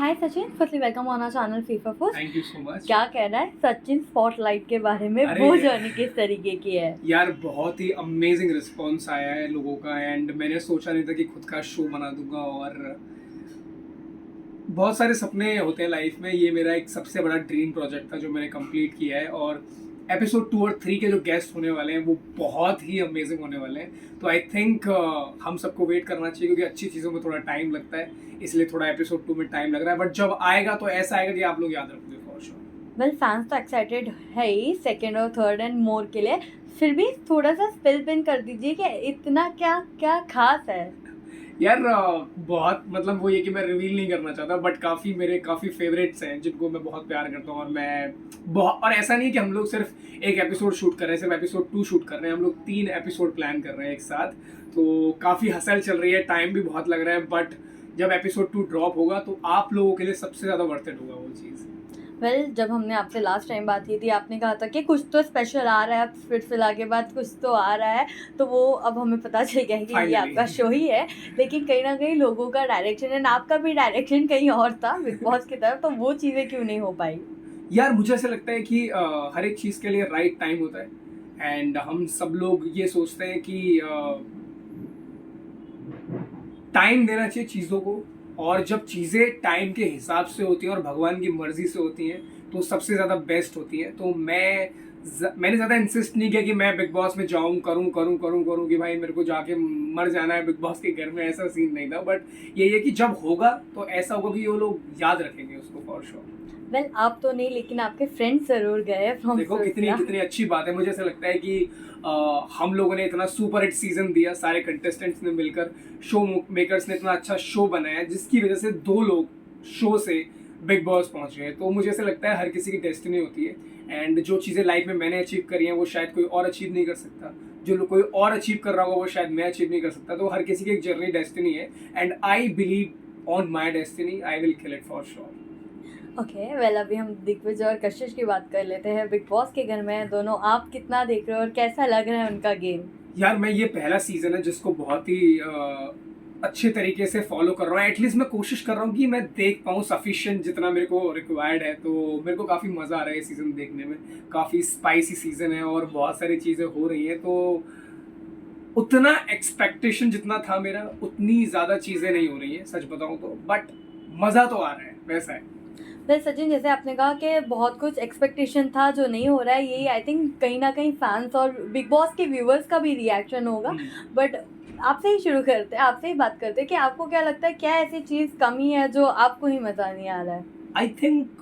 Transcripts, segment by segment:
Hi Sachin, firstly welcome on our channel FIFA food. Thank you so much. क्या कहना है Sachin spotlight के बारे में? अरे वो जर्नी किस तरीके की है? यार बहुत ही अमेजिंग रिस्पॉन्स आया है लोगों का एंड मैंने सोचा नहीं था कि खुद का शो बना दूंगा। और बहुत सारे सपने होते हैं लाइफ में, ये मेरा एक सबसे बड़ा ड्रीम प्रोजेक्ट था जो मैंने कंप्लीट किया है। और एपिसोड 2 और 3 के जो गेस्ट होने वाले हैं वो बहुत ही अमेजिंग होने वाले हैं। तो आई थिंक हम सबको वेट करना चाहिए क्योंकि अच्छी चीज़ों में थोड़ा टाइम लगता है, इसलिए थोड़ा एपिसोड 2 में टाइम लग रहा है। बट जब आएगा तो ऐसा आएगा कि आप लोग याद रखोगे फॉर श्योर। वेल, फैंस तो एक्साइटेड है ही सेकेंड और थर्ड एंड मोर के लिए। फिर भी थोड़ा सा स्पिल पिन कर दीजिए कि इतना क्या क्या खास है। यार बहुत मतलब वो ये कि मैं रिवील नहीं करना चाहता, बट काफ़ी फेवरेट्स हैं जिनको मैं बहुत प्यार करता हूँ। और मैं बहुत, और ऐसा नहीं कि हम लोग सिर्फ एक एपिसोड शूट कर रहे हैं, सिर्फ एपिसोड 2 शूट कर रहे हैं, हम लोग 3 एपिसोड प्लान कर रहे हैं एक साथ। तो काफ़ी हसल चल रही है, टाइम भी बहुत लग रहा है, बट जब एपिसोड 2 ड्रॉप होगा तो आप लोगों के लिए सबसे ज़्यादा वर्थ इट होगा वो चीज़। वेल, जब हमने आपसे लास्ट टाइम बात की थी आपने कहा था कि कुछ तो स्पेशल आ रहा है, फिलहाल के बाद कुछ तो आ रहा है। तो वो अब हमें पता चल गया है कि ये Finally. आपका शो ही है। लेकिन कहीं ना कहीं लोगों का डायरेक्शन एंड आपका भी डायरेक्शन कहीं और था बिग बॉस की तरफ, तो वो चीज़ें क्यों नहीं हो पाई? यार मुझे ऐसा लगता है कि हर एक चीज़ के लिए राइट टाइम होता है एंड हम सब लोग ये सोचते हैं कि टाइम देना चाहिए चीज़ों को। और जब चीज़ें टाइम के हिसाब से होती हैं और भगवान की मर्जी से होती हैं तो सबसे ज़्यादा बेस्ट होती हैं। तो मैंने ज़्यादा इंसिस्ट नहीं किया कि मैं बिग बॉस में जाऊँ, करूँ कि भाई मेरे को जाके मर जाना है बिग बॉस के घर में, ऐसा सीन नहीं था। बट यही है कि जब होगा तो ऐसा होगा कि वो लोग याद रखेंगे उसको फॉर श्योर। वेल, आप तो नहीं लेकिन आपके फ्रेंड्स जरूर गए फ्रॉम देखो कितनी अच्छी बात है। मुझे ऐसा लगता है कि हम लोगों ने इतना सुपर हिट सीजन दिया, सारे कंटेस्टेंट्स ने मिलकर, शो मेकर्स ने इतना अच्छा शो बनाया जिसकी वजह से 2 लोग शो से बिग बॉस पहुंच गए। तो मुझे ऐसा लगता है हर किसी की डेस्टिनी होती है एंड जो चीज़ें लाइफ में मैंने अचीव करी हैं वो शायद कोई और अचीव नहीं कर सकता, जो कोई और अचीव कर रहा होगा वो शायद मैं अचीव नहीं कर सकता। तो हर किसी की एक जर्नी डेस्टिनी है and I believe on my destiny, I will kill it for sure. Okay, well, अभी हम दिग्विजय और कशिश की बात कर लेते हैं। बिग बॉस के घर में हैं दोनों, आप कितना देख रहे हो और कैसा लग रहा है उनका गेम? यार मैं ये पहला सीजन है जिसको बहुत ही अच्छे तरीके से फॉलो कर रहा हूँ। एटलीस्ट मैं कोशिश कर रहा हूँ कि मैं देख पाऊँ सफिशिएंट जितना मेरे को रिक्वायर्ड है। तो मेरे को काफ़ी मज़ा आ रहा है ये सीज़न देखने में। काफ़ी स्पाइसी सीज़न है और बहुत सारी चीज़ें हो रही हैं। तो उतना एक्सपेक्टेशन जितना था मेरा उतनी ज़्यादा चीज़ें नहीं हो रही हैं सच बताऊँ तो, बट मज़ा तो आ रहा है, वैसा है। वेल सचिन, जैसे आपने कहा कि बहुत कुछ एक्सपेक्टेशन था जो नहीं हो रहा है, यही आई थिंक कहीं ना कहीं फैंस और बिग बॉस के व्यूवर्स का भी रिएक्शन होगा। बट आपसे ही शुरू करते हैं, आपसे ही बात करते हैं कि आपको क्या लगता है, क्या ऐसी चीज़ कमी है जो आपको ही मज़ा नहीं आ रहा है? आई थिंक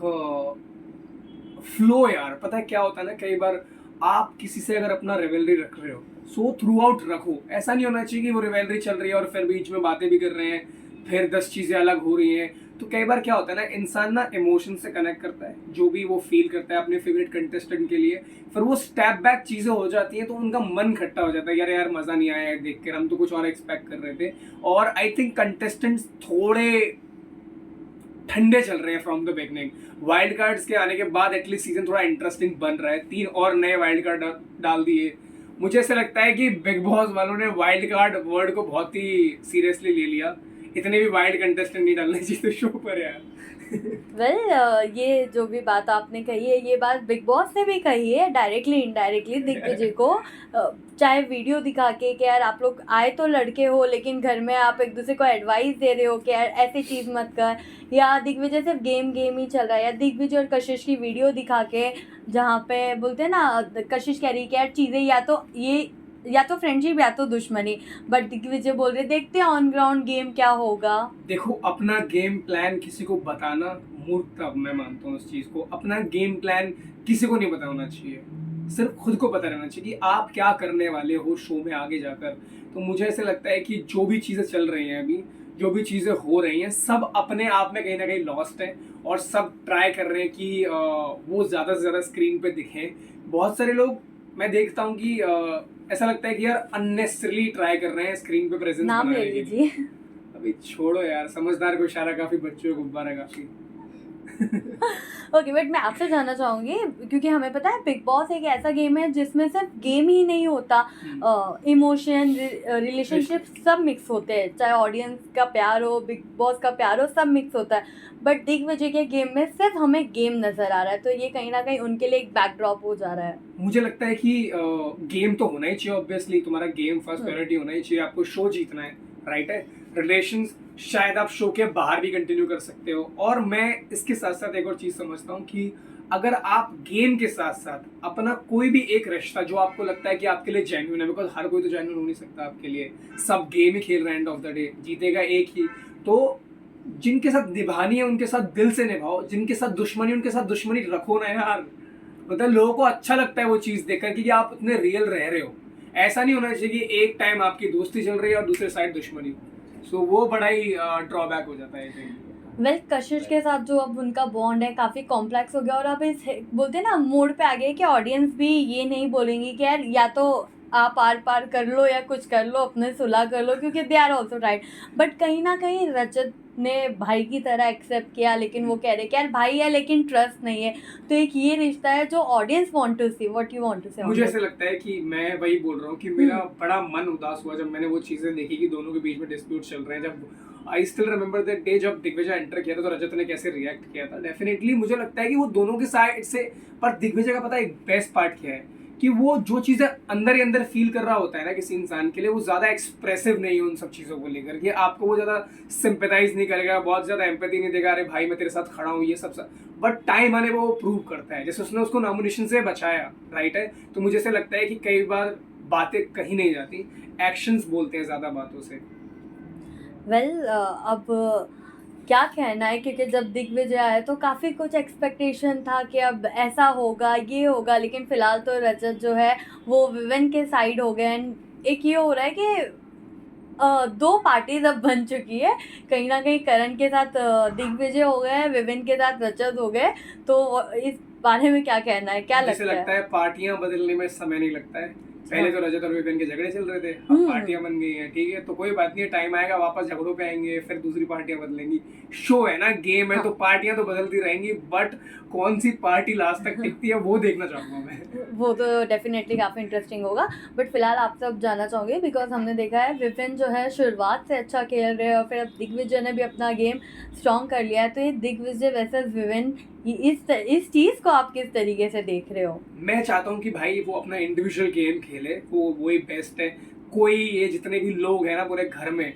फ्लो यार, पता है क्या होता है ना, कई बार आप किसी से अगर अपना रिवेलरी रख रहे हो सो थ्रू आउट रखो। ऐसा नहीं होना चाहिए कि वो रिवेलरी चल रही है और फिर बीच में बातें भी कर रहे हैं, फिर 10 चीज़ें अलग हो रही हैं। तो कई बार क्या होता है ना, इंसान ना इमोशन से कनेक्ट करता है, जो भी वो फील करता है अपने फेवरेट कंटेस्टेंट के लिए, फिर वो स्टेप बैक चीज़ें हो जाती हैं तो उनका मन खट्टा हो जाता है, यार मज़ा नहीं आया देख कर, हम तो कुछ और एक्सपेक्ट कर रहे थे। और आई थिंक कंटेस्टेंट्स थोड़े ठंडे चल रहे हैं from the beginning. Wild cards के आने के बाद एटलीस्ट सीजन थोड़ा इंटरेस्टिंग बन रहा है, 3 और नए वाइल्ड कार्ड डाल दिए। मुझे ऐसा लगता है कि बिग बॉस वालों ने वाइल्ड कार्ड वर्ड को बहुत ही सीरियसली ले लिया। इतने भी वाइल्ड कंटेस्टेंट नहीं डालने चाहिए शो पर यार। वेल, ये जो भी बात आपने कही है, ये बात बिग बॉस ने भी कही है डायरेक्टली इनडायरेक्टली दिग्विजय को। चाहे वीडियो दिखा के कि यार आप लोग आए तो लड़के हो लेकिन घर में आप एक दूसरे को एडवाइस दे रहे हो कि यार ऐसी चीज़ मत कर, या दिग्विजय सिर्फ गेम ही चल रहा है, या दिग्विजय और कशिश की वीडियो दिखा के जहाँ पे बोलते हैं ना, कशिश कह रही है कि यार चीज़ें या तो फ्रेंडशिप या तो दुश्मनी, बट दिग्विजय बोल रहे देखते हैं ऑन ग्राउंड गेम क्या होगा। देखो, अपना गेम प्लान किसी को बताना मूर्खता, मैं मानता हूँ उस चीज़ को। अपना गेम प्लान किसी को नहीं बताना चाहिए, सिर्फ खुद को पता रहना चाहिए कि आप क्या करने वाले हो शो में आगे जाकर। तो मुझे ऐसे लगता है कि जो भी चीज़ें चल रही हैं अभी, जो भी चीज़ें हो रही हैं, सब अपने आप में कहीं ना कहीं लॉस्ट हैं और सब ट्राई कर रहे हैं कि वो ज़्यादा से ज़्यादा स्क्रीन पे दिखें। बहुत सारे लोग मैं देखता हूँ कि ऐसा लगता है कि यार अननेसेसरली ट्राई कर रहे हैं स्क्रीन पे प्रेजेंस नाम ले बनाने के लिए। लीजिए। अभी छोड़ो यार, समझदार को इशारा काफी, बच्चों को गुब्बारा काफी। ओके, बट मैं आपसे जानना चाहूँगी, क्योंकि हमें पता है बिग बॉस एक ऐसा गेम है जिसमें सिर्फ गेम ही नहीं होता, इमोशन, रिलेशनशिप सब मिक्स होते हैं, चाहे ऑडियंस का प्यार हो, बिग बॉस का प्यार हो, सब मिक्स होता है। बट दिग्विजय के गेम में सिर्फ हमें गेम नज़र आ रहा है, तो ये कहीं ना कहीं उनके लिए एक बैकड्रॉप हो जा रहा है। मुझे लगता है कि गेम तो होना ही चाहिए, ऑब्वियसली तुम्हारा गेम फर्स्ट प्रायोरिटी होना ही चाहिए, आपको शो जीतना है, राइट है। रिलेशंस शायद आप शो के बाहर भी कंटिन्यू कर सकते हो। और मैं इसके साथ साथ एक और चीज समझता हूँ कि अगर आप गेम के साथ साथ अपना कोई भी एक रिश्ता जो आपको लगता है कि आपके लिए जेन्युइन है, बिकॉज हर कोई तो जेन्युइन हो नहीं सकता आपके लिए, सब गेम ही खेल रहे हैं, एंड ऑफ द डे जीतेगा एक ही, तो जिनके साथ निभानी है उनके साथ दिल से निभाओ, जिनके साथ दुश्मनी उनके साथ दुश्मनी रखो ना यार। मतलब लोगों को अच्छा लगता है वो चीज देखकर कि आप इतने रियल रह रहे हो। ऐसा नहीं होना चाहिए कि एक टाइम आपकी दोस्ती चल रही है और दूसरे साइड दुश्मनी। सो वो बड़ा ही ड्रॉबैक हो जाता है। वेल, कशिश के साथ जो अब उनका बॉन्ड है काफ़ी कॉम्प्लेक्स हो गया, और अब इस बोलते हैं ना मोड पे आ गए कि ऑडियंस भी ये नहीं बोलेंगी कि यार या तो आप आर पार कर लो या कुछ कर लो, अपने सुलह कर लो, क्योंकि they are also right. But कहीं ना कहीं रजत ने भाई की तरह एक्सेप्ट किया, लेकिन वो कह रहे कि यार भाई है लेकिन ट्रस्ट नहीं है। तो एक ये रिश्ता है जो audience want to see. What you want to say? मुझे ऐसा लगता है कि मैं वही बोल रहा हूँ कि मेरा बड़ा मन उदास हुआ जब मैंने वो चीजें देखी कि दोनों के बीच में डिस्प्यूट चल रहे हैं। जब I still remember that day जब दिग्विजय एंटर किया था तो रजत ने कैसे रिएक्ट किया था। डेफिनेटली मुझे लगता है कि वो दोनों के साइड से, पर दिग्विजय का पता है एक बेस्ट पार्ट क्या है कि वो जो चीजें अंदर ही अंदर फील कर रहा होता है ना किसी इंसान के लिए, वो ज्यादा एक्सप्रेसिव नहीं है उन सब चीजों को लेकर के। आपको वो ज्यादा सिंपैथाइज नहीं करेगा, बहुत ज्यादा एम्पैथी नहीं देगा, अरे भाई मैं तेरे साथ खड़ा हूँ ये सब। बट टाइम आने पर वो प्रूव करता है, जैसे उसने उसको नॉमिनेशन से बचाया, राइट है। तो मुझे ऐसा लगता है कि कई बार बातें कहीं नहीं जाती, एक्शंस बोलते हैं ज्यादा बातों से। वेल, अब क्या कहना है, क्योंकि जब दिग्विजय आया तो काफ़ी कुछ एक्सपेक्टेशन था कि अब ऐसा होगा ये होगा, लेकिन फिलहाल तो रजत जो है वो विवेन के साइड हो गए। एंड एक ये हो रहा है कि दो पार्टीज अब बन चुकी है, कहीं ना कहीं करण के साथ दिग्विजय हो गए, विवेन के साथ रजत हो गए। तो इस बारे में क्या कहना है, क्या जैसे लगता लगता है? है पार्टियां बदलने में समय नहीं लगता है। पहले हाँ। तो रजत और विपिन के झगड़े चल रहे थे, अब पार्टियां बन गई हैं, ठीक है, तो कोई बात नहीं, टाइम आएगा वापस झगड़ों पे आएंगे, फिर दूसरी पार्टियां बदलेंगी। शो है ना, गेम है, हाँ। तो पार्टियां तो बदलती रहेंगी, बट कौन सी पार्टी लास्ट तक टिकती है वो देखना चाहूंगा मैं। वो तो डेफिनेटली काफ़ी इंटरेस्टिंग होगा। बट फिलहाल आपसे अब जानना चाहूँगी, बिकॉज हमने देखा है विपिन जो है शुरुआत से अच्छा खेल रहे हैं, और फिर अब दिग्विजय ने भी अपना गेम स्ट्रॉन्ग कर लिया है। तो ये दिग्विजय वर्सेस विपिन, इस चीज़ को आप किस तरीके से देख रहे हो? मैं चाहता हूँ कि भाई वो अपना इंडिविजुअल गेम खेले, वो वही बेस्ट है। कोई ये जितने भी लोग हैं ना पूरे घर में,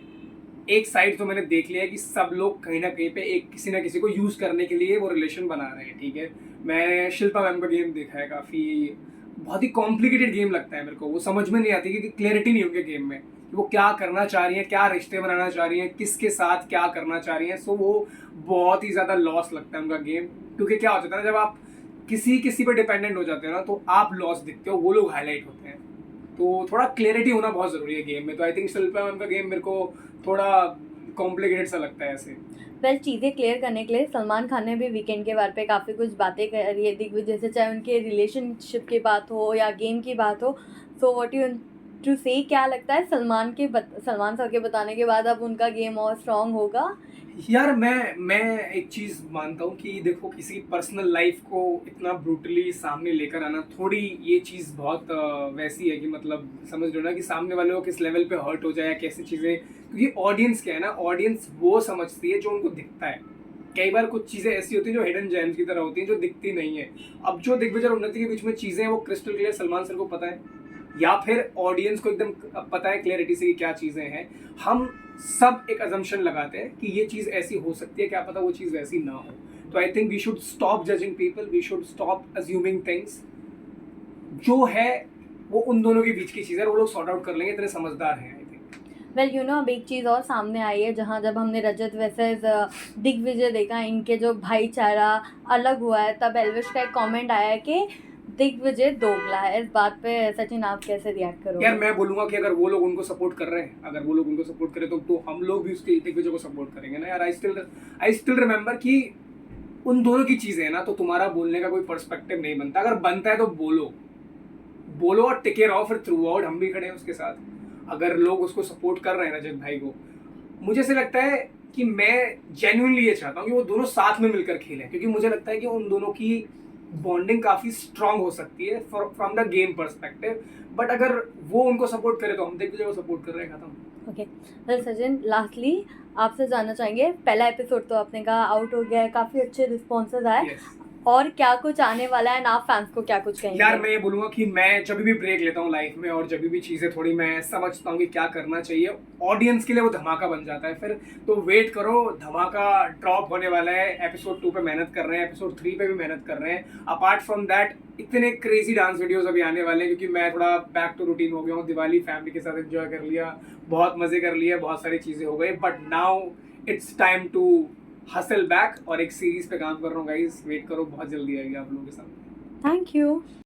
एक साइड तो मैंने देख लिया है कि सब लोग कहीं ना कहीं पे एक किसी ना किसी को यूज करने के लिए वो रिलेशन बना रहे हैं, ठीक है। मैंने शिल्पा मैम का गेम देखा है, काफी बहुत ही कॉम्प्लिकेटेड गेम लगता है मेरे को, वो समझ में नहीं आती क्योंकि क्लैरिटी नहीं उनके गेम में कि वो क्या करना चाह रही है, क्या रिश्ते बनाना चाह रही है, किसके साथ क्या करना चाह रही है। सो वो बहुत ही ज्यादा लॉस लगता है उनका गेम, क्योंकि क्या होता है ना, जब आप किसी पे डिपेंडेंट हो जाते हो ना तो आप लॉस दिखते हो, वो लोग हाईलाइट होते हैं। तो थोड़ा क्लैरिटी होना बहुत जरूरी है गेम में। तो आई थिंक शिल्पा मैम का गेम मेरे को थोड़ा कॉम्प्लिकेटेड सा लगता है ऐसे। वेल, चीज़ें क्लियर करने के लिए सलमान खान ने भी वीकेंड के बारे पे काफ़ी कुछ बातें करी है दिग्विजय से, चाहे उनके रिलेशनशिप की बात हो या गेम की बात हो। सो व्हाट यू टू से, क्या लगता है सलमान सर के बताने के बाद अब उनका गेम और स्ट्रांग होगा? यार मैं एक चीज मानता हूँ कि देखो, किसी पर्सनल लाइफ को इतना ब्रूटली सामने लेकर आना, थोड़ी ये चीज बहुत वैसी है कि मतलब समझ लो ना कि सामने वाले को किस लेवल पे हर्ट हो जाए या कैसी चीजें, क्योंकि ऑडियंस क्या है ना, ऑडियंस वो समझती है जो उनको दिखता है। कई बार कुछ चीजें ऐसी होती हैं जो हिडन जेम्स की तरह होती हैं जो दिखती नहीं है। अब जो दिग्विजय और उन्नति के बीच में चीजें हैं वो क्रिस्टल क्लियर सलमान सर को पता है, या फिर ऑडियंस को एकदम पता है क्लैरिटी से कि क्या चीजें हैं। हम सब एक अजम्पशन लगाते हैं कि ये चीज ऐसी हो सकती है, क्या पता वो चीज वैसी ना हो। तो I think we should stop judging people, we should stop assuming things. जो है वो उन दोनों के बीच की चीज है, वो लोग सॉर्ट आउट कर लेंगे, इतने समझदार हैं। वेल, यू नो, अब एक चीज़ और सामने आई है, जहाँ जब हमने रजत वर्सेस दिग्विजय देखा, इनके जो भाईचारा अलग हुआ है, तब एल्विश का एक कमेंट आया है कि दिग्विजय दोगला है। इस बात पे सचिन आप कैसे रिएक्ट करोगे? यार मैं बोलूंगा कि अगर वो लोग उनको सपोर्ट कर रहे हैं, अगर वो लोग उनको सपोर्ट करें तो हम लोग भी उसके दिग्विजय को सपोर्ट करेंगे ना यार। आई स्टिल रिमेम्बर कि उन दोनों की चीजें है ना, तो तुम्हारा बोलने का कोई पर्सपेक्टिव नहीं बनता। अगर बनता है तो बोलो और टिके रहो, फिर थ्रू आउट हम भी खड़े हैं उसके साथ। अगर लोग उसको सपोर्ट कर रहे हैं रजत भाई को, मुझे ऐसे लगता है कि मैं जेन्युइनली ये चाहता हूँ कि वो दोनों साथ में मिलकर खेलें, क्योंकि मुझे लगता है कि उन दोनों की बॉन्डिंग काफ़ी स्ट्रांग हो सकती है from the game perspective. But अगर वो उनको सपोर्ट करे तो हम दिग्विजय को सपोर्ट कर रहे हैं, खत्म। ओके, वेल सचिन, लास्टली आपसे जानना चाहेंगे, पहला एपिसोड तो आपने कहा आउट हो गया है, काफ़ी अच्छे रिस्पॉन्सेज आए, Yes. और क्या कुछ आने वाला है, आप फैंस को क्या कुछ कहेंगे? यार मैं ये बोलूंगा कि मैं जब भी ब्रेक लेता हूँ लाइफ में और जब भी चीज़ें थोड़ी मैं समझता हूँ कि क्या करना चाहिए, ऑडियंस के लिए वो धमाका बन जाता है फिर। तो वेट करो, धमाका ड्रॉप होने वाला है। एपिसोड 2 पे मेहनत कर रहे हैं, एपिसोड 3 पे भी मेहनत कर रहे हैं। अपार्ट फ्रॉम दैट इतने क्रेजी डांस वीडियोस अभी आने वाले हैं, क्योंकि मैं थोड़ा बैक टू रूटीन हो गया हूँ। दिवाली फैमिली के साथ एंजॉय कर लिया, बहुत मजे कर लिए, बहुत सारी चीज़ें हो गई, but now it's time to hustle back और एक सीरीज पे काम कर रहा हूँ गाइस। वेट करो, बहुत जल्दी आएगी आप लोगों के सामने। Thank you.